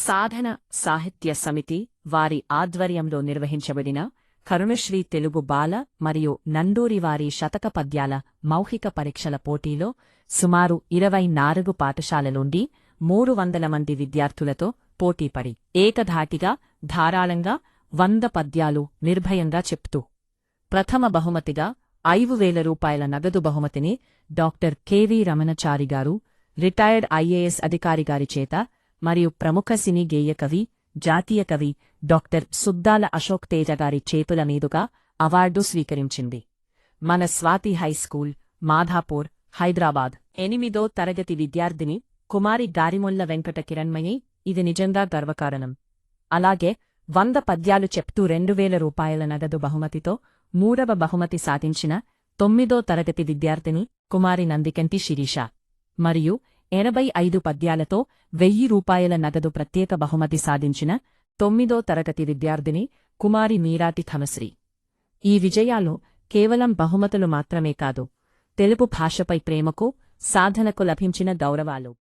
సాధన సాహిత్య సమితి వారి ఆధ్వర్యంలో నిర్వహించబడిన కరుణశ్రీ తెలుగు బాల మరియు నండూరివారి శతక పద్యాల మౌఖిక పరీక్షల పోటీలో సుమారు 24 పాఠశాలలుండి 300 మంది విద్యార్థులతో పోటీపడి ఏకధాటిగా ధారాళంగా 100 పద్యాలు నిర్భయంగా చెప్తూ ప్రథమ బహుమతిగా 5,000 రూపాయల నగదు బహుమతిని డాక్టర్ కెవి రమణచారి గారు రిటైర్డ్ ఐఏఎస్ అధికారిగారి చేత మరియు ప్రముఖ సినీ గేయకవి జాతీయ కవి డాక్టర్ సుద్దాల అశోక్ తేజ గారి చేతుల మీదుగా అవార్డు స్వీకరించింది. మన స్వాతి హైస్కూల్, మాధాపూర్, హైదరాబాద్ 8వ తరగతి విద్యార్థిని కుమారి గారిమొల్ల వెంకట కిరణ్మయి. ఇది నిజంగా గర్వకారణం. అలాగే 100 పద్యాలు చెప్తూ 2,000 రూపాయల నగదు బహుమతితో 3వ బహుమతి సాధించిన 9వ తరగతి విద్యార్థిని కుమారి నందికంటి శిరీష మరియు 85 పద్యాలతో 1,000 రూపాయల నగదు ప్రత్యేక బహుమతి సాధించిన 9వ తరగతి విద్యార్థిని కుమారి మీరాటి థమశ్రీ. ఈ విజయాలు కేవలం బహుమతులు మాత్రమే కాదు, తెలుగు భాషపై ప్రేమకు, సాధనకు లభించిన గౌరవాలు.